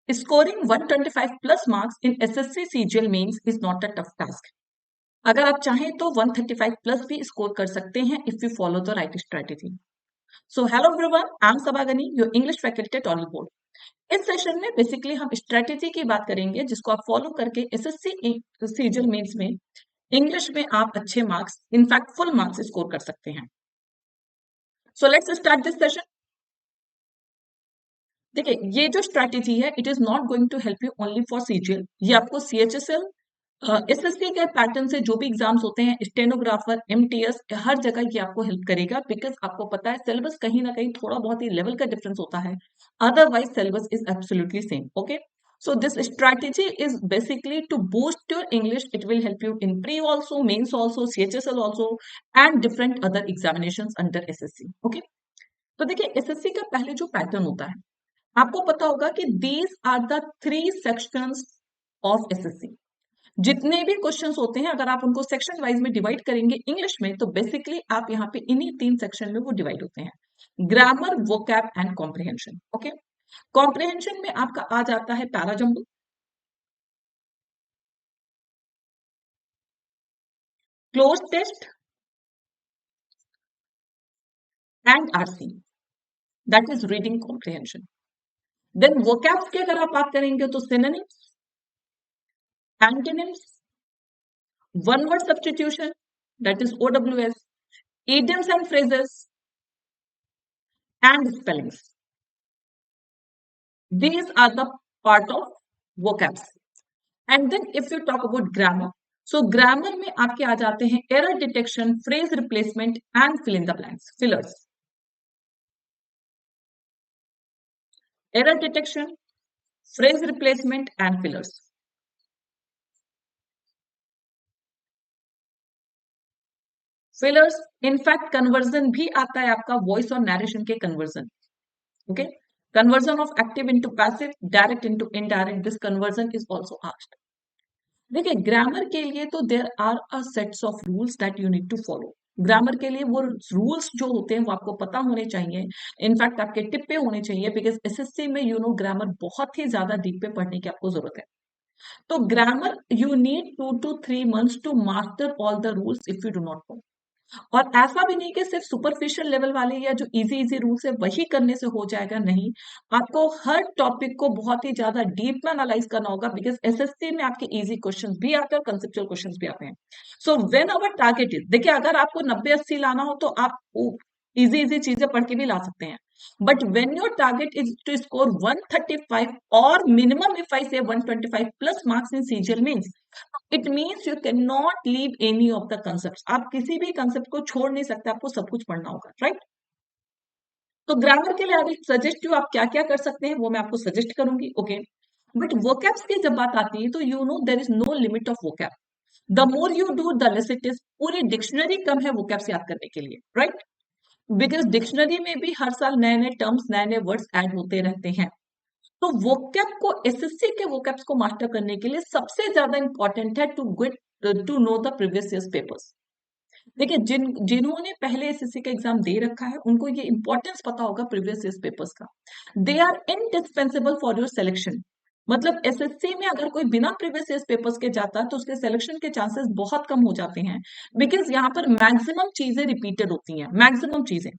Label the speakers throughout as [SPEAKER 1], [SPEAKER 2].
[SPEAKER 1] Scoring 125 plus marks in SSC CGL means is not a tough task. अगर आप चाहें तो 135 प्लस भी स्कोर कर सकते हैं if you follow the right strategy. So hello everyone, I am सबागनी, your English faculty at Oliveboard. इस सेशन में बेसिकली हम स्ट्रेटेजी की बात करेंगे जिसको आप फॉलो करके एसएससी सीजल मेंस में इंग्लिश में आप अच्छे marks, in fact full marks score कर सकते हैं. So let's start this session. देखिए, ये जो स्ट्रेटेजी है it is not going to help you only for CGL. ये आपको सीएचएसएल, एसएससी के पैटर्न से जो भी एग्जाम्स होते हैं, स्टेनोग्राफर, एमटीएस, हर जगह ये आपको हेल्प करेगा. बिकॉज आपको पता है सिलेबस कहीं ना कहीं थोड़ा बहुत ही लेवल का डिफरेंस होता है, otherwise syllabus is absolutely same. Okay, so this strategy is basically to boost your English. It will help you in pre also, mains also, CHSL also, and different other examinations under SSC. Okay, तो देखिए SSC का पहले जो pattern होता है, आपको पता होगा कि these are the 3 sections of SSC. जितने भी क्वेश्चंस होते हैं अगर आप उनको सेक्शन वाइज में डिवाइड करेंगे इंग्लिश में, तो बेसिकली आप यहाँ पे इन्हीं 3 सेक्शन में वो डिवाइड होते हैं: grammar, vocab and comprehension. Okay, comprehension में आपका आ जाता है para jumble, cloze test and RC, that is reading comprehension. Then vocabs की अगर आप बात करेंगे तो synonyms, antonyms, one word substitution, that is OWS, idioms and phrases, and spellings. These are the part of vocabs. And then if you talk about grammar, so grammar में आपके आ जाते हैं error detection, phrase replacement and fill in the blanks, fillers. Error detection, phrase replacement and fillers. Fillers, in fact conversion भी आता है आपका voice और narration के conversion. Okay, conversion of active into passive, direct into indirect, this conversion is also asked. देखिए, grammar के लिए तो there are a sets of rules that you need to follow. Grammar के लिए वो रूल्स जो होते हैं वो आपको पता होने चाहिए, इनफैक्ट आपके टिप पे होने चाहिए. बिकॉज एसएससी में ग्रामर बहुत ही ज्यादा डीप पे पढ़ने की आपको जरूरत है. तो grammar you need 2 to 3 months to master all the rules if you do not know. और ऐसा भी नहीं कि सिर्फ सुपरफिशियल लेवल वाले या जो इजी इजी रूल्स है वही करने से हो जाएगा, नहीं. आपको हर टॉपिक को बहुत ही ज्यादा डीप में एनालाइज करना होगा. बिकॉज एसएससी में आपके इजी क्वेश्चंस भी आते हैं और कंसेप्चुअल क्वेश्चंस भी आते हैं. So when our target is, देखिए अगर आपको 90-80 लाना हो तो आप इजी इजी चीजें पढ़ के भी ला सकते हैं. But when your target is to score 135 और minimum if I say 125 plus marks in CGL means, it means you can not leave any of the concept. आप किसी भी कंसेप्ट को छोड़ नहीं सकते, आपको सब कुछ पढ़ना होगा, राइट. तो ग्रामर के लिए आई विल सजेस्ट यू आप क्या क्या कर सकते हैं वो मैं आपको सजेस्ट करूंगी. ओके, बट वोकैब्स की जब बात आती है तो there is no limit of vocab. The more you do the less it is. पूरी डिक्शनरी कम है वोकैब्स याद करने के लिए, राइट. बिकॉज डिक्शनरी में भी हर साल नए नए टर्म्स, नए नए वर्ड्स ऐड होते रहते हैं. तो वोकैब को, एसएससी के वोकैब्स को मास्टर करने के लिए सबसे ज्यादा इंपॉर्टेंट है to know the previous years papers. देखिए, जिन्होंने पहले एसएससी का एग्जाम दे रखा है उनको ये इंपॉर्टेंस पता होगा प्रीवियस ईयर्स पेपर्स का. They are indispensable for your selection. मतलब एसएससी में अगर कोई बिना प्रीवियस ईयर्स पेपर्स के जाता है तो उसके सिलेक्शन के चांसेस बहुत कम हो जाते हैं. बिकॉज यहाँ पर मैक्सिमम चीजें रिपीटेड होती हैं, मैक्सिमम चीजें.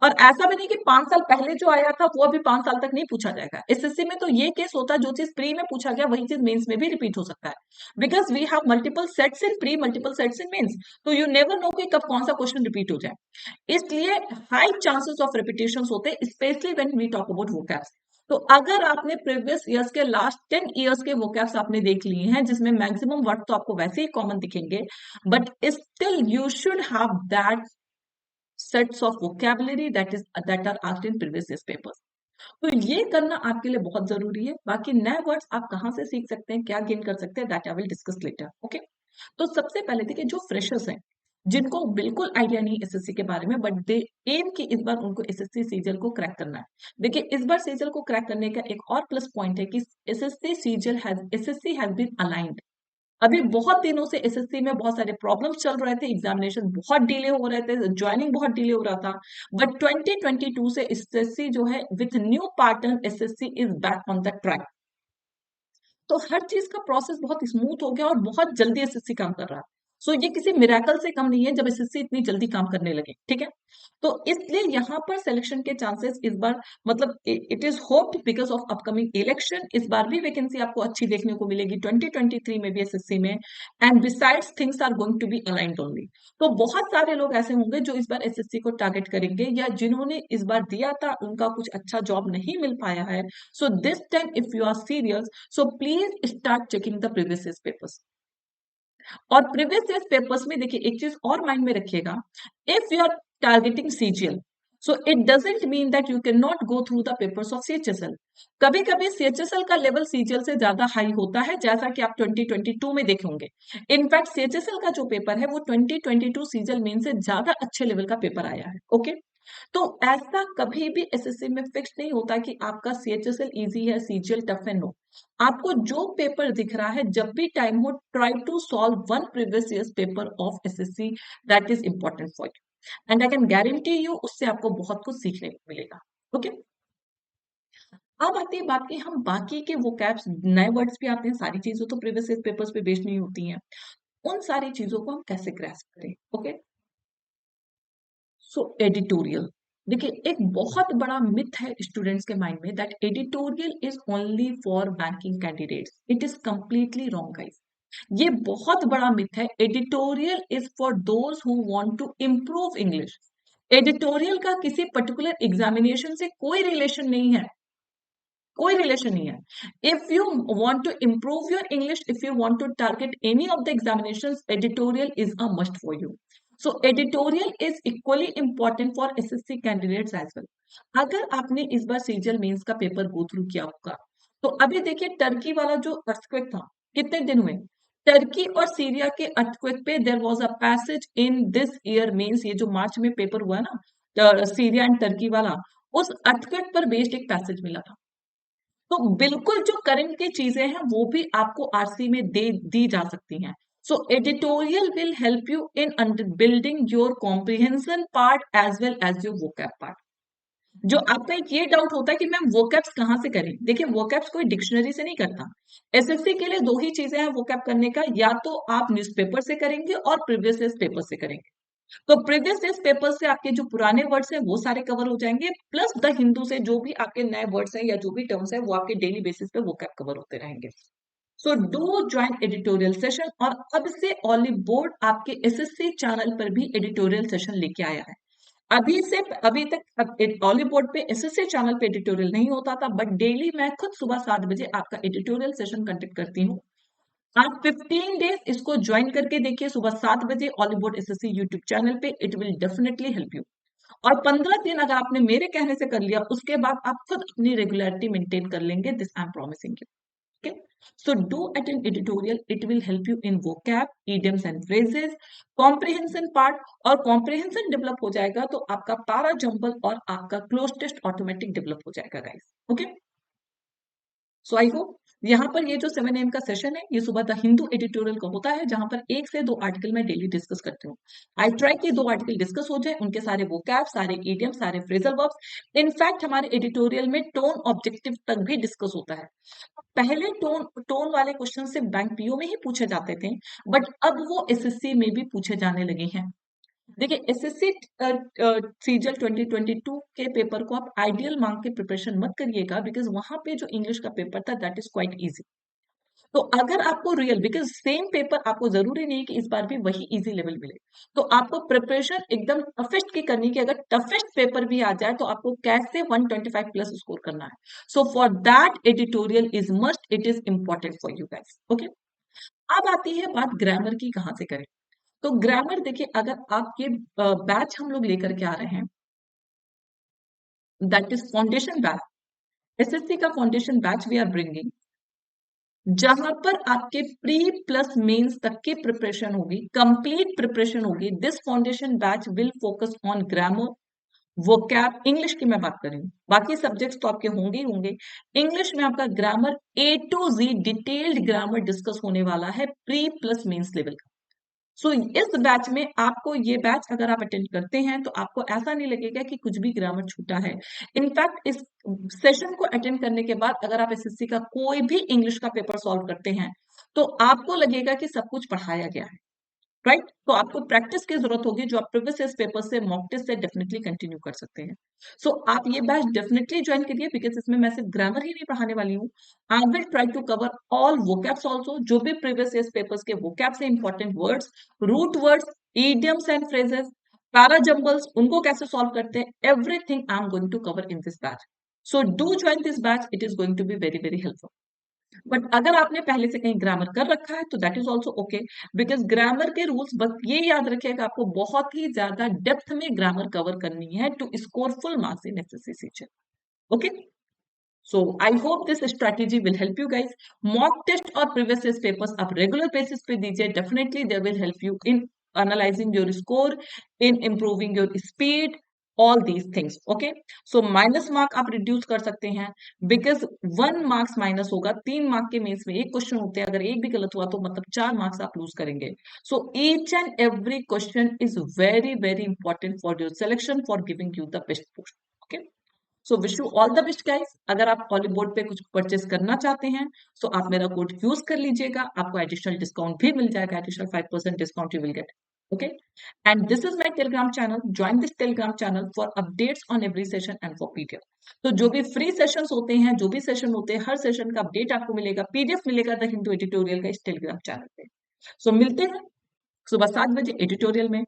[SPEAKER 1] और ऐसा भी नहीं कि 5 साल पहले जो आया था वो अभी 5 साल तक नहीं पूछा जाएगा. एसएससी में तो ये केस होता है जो चीज प्री में पूछा गया वही चीज मेंस में भी रिपीट हो सकता है. Because we have multiple sets in pre, multiple sets in mains. तो यू नेवर नो कि कब कौन सा क्वेश्चन रिपीट हो जाए. इसलिए हाई चांसेस ऑफ रिपीटेशन होते हैं, specially when we talk about vocabs. तो अगर आपने प्रीवियस ईयर्स के लास्ट 10 ईयर्स के वोकैब्स आपने देख लिए हैं जिसमें मैक्सिमम वर्ड तो आपको वैसे ही कॉमन दिखेंगे, but still you should have that sets of vocabulary that are asked in previous years papers. तो ये करना आपके लिए बहुत जरूरी है. बाकी नए वर्ड्स आप कहाँ से सीख सकते हैं, क्या गेन कर सकते हैं, that I will discuss later. Okay, तो सबसे पहले देखिए जो फ्रेशर्स हैं जिनको बिल्कुल आइडिया नहीं एसएससी के बारे में, बट दे एम की इस बार उनको एसएससी सीजीएल को क्रैक करना है. देखिए, इस बार सीजीएल को क्रैक करने का एक और प्लस पॉइंट है कि SSC CGL SSC has been aligned. अभी बहुत दिनों से एसएससी में बहुत सारे प्रॉब्लम्स चल रहे थे, एग्जामिनेशन बहुत डिले हो रहे थे, ज्वाइनिंग बहुत डिले हो रहा था, बट 2022 से एसएससी जो है with new pattern SSC is back on the track. तो हर चीज का प्रोसेस बहुत स्मूथ हो गया और बहुत जल्दी एसएससी काम कर रहा है। सो ये किसी मिराकल से कम नहीं है जब एसएससी इतनी जल्दी काम करने लगे, ठीक है। तो इसलिए यहाँ पर सिलेक्शन के चांसेस इस बार मतलब it is hoped because of upcoming election इस बार भी वैकेंसी आपको अच्छी देखने को मिलेगी 2023 में भी एसएससी में। And besides things are going to be aligned only. तो बहुत सारे लोग ऐसे होंगे जो इस बार एसएससी को टारगेट करेंगे या जिन्होंने इस बार दिया था उनका कुछ अच्छा जॉब नहीं मिल पाया है। So this time if you are serious, so please start checking the previous papers. और प्रीवियस पेपर्स में देखिए एक चीज और माइंड में रखिएगा, if you are targeting CGL, so it doesn't mean that you can not go through the papers of CHSL. कभी कभी सीएचएसएल का लेवल सीजीएल से ज्यादा हाई होता है, जैसा कि आप 2022 में देखे होंगे। इनफैक्ट सीएचएसएल का जो पेपर है वो 2022 सीजीएल मेन से ज्यादा अच्छे लेवल का पेपर आया है, ओके। तो ऐसा कभी भी एसएससी में फिक्स नहीं होता कि आपका सीएचएसएल इजी है, सीजीएल टफ है, नो। आपको जो पेपर दिख रहा है जब भी टाइम हो, try to solve one previous years paper of SSC, that is important for you and I can guarantee you उससे आपको बहुत कुछ सीखने को मिलेगा, ओके। अब आती है बात की हम बाकी के वो कैप्स नए वर्ड्स भी आते हैं, सारी चीजों तो प्रीवियस ईयर पेपर्स पे बेस्ड नहीं होती हैं, उन सारी चीजों को हम कैसे ग्रैस्प करें, ओके। सो एडिटोरियल, देखिए एक बहुत बड़ा मिथ है स्टूडेंट्स के माइंड में that editorial is only for banking candidates. It is completely wrong guys. ये बहुत बड़ा मिथ है। Editorial is for those who want to improve English. Editorial का किसी पर्टिकुलर एग्जामिनेशन से कोई रिलेशन नहीं है, कोई रिलेशन नहीं है। If you want to improve your English, if you want to target any of the examinations, editorial is a must for you. So editorial is equally important for SSC candidates as well. अगर आपने इस बार CGL mains का paper go through किया होगा, तो अभी देखिए टर्की वाला जो अर्थक्वेक था, कितने दिन हुए, टर्की और सीरिया के अर्थक्वेक पे there was a passage in this year mains, ये जो मार्च में पेपर हुआ ना सीरिया एंड टर्की वाला, उस अर्थक्वेक पर बेस्ड एक पैसेज मिला था। तो बिल्कुल जो करंट की चीजें हैं वो भी आपको आरसी में दे दी जा सकती हैं। So editorial will help you in building your comprehension part as well as your vocab part. जो आपका एक ये डाउट होता है कि मैम वोकैब्स कहाँ से करें, देखिए वोकैब्स कोई डिक्शनरी से नहीं करता। एसएससी के लिए दो ही चीजें हैं वोकैब करने का, या तो आप न्यूज़पेपर से करेंगे और प्रीवियस पेपर से करेंगे। तो प्रीवियस टेस्ट पेपर से आपके जो पुराने वर्ड्स हैं वो सारे कवर हो जाएंगे, प्लस द हिंदू से जो भी आपके नए वर्ड्स हैं या जो भी टर्म्स हैं वो आपके डेली बेसिस पे वो कैप कवर होते रहेंगे। सो डू ज्वाइन एडिटोरियल सेशन। और अब से ऑलिव बोर्ड आपके एसएससी चैनल पर भी एडिटोरियल सेशन लेके आया है। अभी से अभी तक ऑलिव बोर्ड पे एसएससी चैनल पे एडिटोरियल नहीं होता था, बट डेली मैं खुद सुबह 7 बजे आपका एडिटोरियल सेशन कंडक्ट करती हूँ। आप 15 डेज इसको ज्वाइन करके देखिए सुबह 7 बजे ऑलीवुड एसएससी यूट्यूब चैनल पे, it will definitely help you. और 15 दिन अगर आपने मेरे कहने से कर लिया, उसके बाद आप खुद अपनी रेगुलरिटी मेंटेन कर लेंगे, this I am promising you, okay. So do attend editorial, it will help you in vocab, idioms and phrases, comprehension part. और कॉम्प्रिहेंशन डेवलप हो जाएगा तो आपका पारा जंबल और आपका क्लोज टेस्ट ऑटोमेटिक डेवलप हो जाएगा guys, okay. So I hope यहाँ पर ये जो 7 AM का सेशन है ये सुबह द हिंदू एडिटोरियल का होता है, जहां पर 1 से 2 आर्टिकल मैं डेली डिस्कस करती हूँ। आई ट्राई कि 2 आर्टिकल डिस्कस हो जाए, उनके सारे वोकैब, सारे इडियम, सारे फ्रेजल वर्ब्स। इनफैक्ट हमारे एडिटोरियल में टोन ऑब्जेक्टिव तक भी डिस्कस होता है। पहले टोन टोन वाले क्वेश्चन से बैंक पीओ में ही पूछे जाते थे, बट अब वो एसएससी में भी पूछे जाने लगे हैं। देखिए एसएससी सीजीएल 2022 के पेपर को आप आइडियल मांग के प्रिपरेशन मत करिएगा, बिकॉज वहां पे जो इंग्लिश का पेपर था दैट इज क्वाइट इजी। तो अगर आपको रियल, बिकॉज सेम पेपर आपको जरूरी नहीं कि इस बार भी वही इजी लेवल मिले, तो आपको प्रिपरेशन एकदम टफेस्ट की करनी, कि अगर टफेस्ट पेपर भी आ जाए तो आपको कैसे 125 प्लस स्कोर करना है। So for that editorial is must, it is important for you guys, okay. अब आती है बात ग्रामर की, कहाँ से करें। तो ग्रामर देखिए, अगर आप ये बैच हम लोग लेकर के आ रहे हैं, that is foundation batch, SSC का foundation batch we are bringing, जहां पर आपके प्री प्लस मेंस तक की प्रिपरेशन होगी, कंप्लीट प्रिपरेशन होगी। This foundation batch will focus on grammar, vocab English की मैं बात कर रही हूँ, बाकी सब्जेक्ट्स तो आपके होंगे ही होंगे। इंग्लिश में आपका grammar A to Z detailed grammar discuss होने वाला है, प्री प्लस मेंस लेवल का। सो इस बैच में आपको, ये बैच अगर आप अटेंड करते हैं तो आपको ऐसा नहीं लगेगा कि कुछ भी ग्रामर छूटा है। इनफैक्ट इस सेशन को अटेंड करने के बाद अगर आप एसएससी का कोई भी इंग्लिश का पेपर सॉल्व करते हैं तो आपको लगेगा कि सब कुछ पढ़ाया गया है, राइट? तो आपको प्रैक्टिस की जरूरत होगी, जो आप प्रीवियस ईयर पेपर से, मॉक टेस्ट से डेफिनेटली कंटिन्यू कर सकते हैं। सो आप ये बैच डेफिनेटली ज्वाइन करिए, बिकॉज इसमें मैं सिर्फ ग्रामर ही नहीं पढ़ाने वाली हूँ। I will try to cover all vocabs also, जो भी प्रीवियस ईयर पेपर्स के वोकैब से important words, root words, idioms and phrases, para jumbles, उनको कैसे सॉल्व करते हैं, everything I am going to cover in this batch. So do join this batch, it is going to be very very helpful. But अगर आपने पहले से कहीं grammar कर रखा है तो that is also okay, because grammar के रूल्स बस ये याद रखिएगा, आपको बहुत ही ज्यादा डेप्थ में ग्रामर कवर करनी है to score full marks in SSC season. Okay, so I hope this strategy will help you guys. Mock test और प्रीवियस पेपर्स आप रेगुलर बेसिस पे दीजिए, definitely they will help you in analyzing your score, in improving your speed, all these things. Okay, so minus mark आप reduce कर सकते हैं, because 1 marks minus होगा, 3 mark के मेंस में एक क्वेश्चन होते हैं, अगर एक भी गलत हुआ तो मतलब 4 मार्क्स आप लूज करेंगे। So each and every question is very very important for your selection, for giving you the best post. Okay, so wish you all the best guys. अगर आप हॉलीवुड पे कुछ परचेस करना चाहते हैं तो आप मेरा कोड यूज कर लीजिएगा, आपको एडिशनल डिस्काउंट भी मिल जाएगा, additional 5% discount you will get. Okay, and this is my telegram channel. Join this telegram channel for updates on every session and for pdf। तो जो भी फ्री सेशंस होते हैं, जो भी सेशन होते हैं, हर सेशन का अपडेट आपको मिलेगा, पीडीएफ मिलेगा द हिंदू एडिटोरियल का इस टेलीग्राम चैनल पे। सो मिलते हैं सुबह 7 बजे एडिटोरियल में।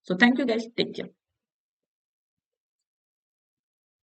[SPEAKER 1] So thank you guys, take care.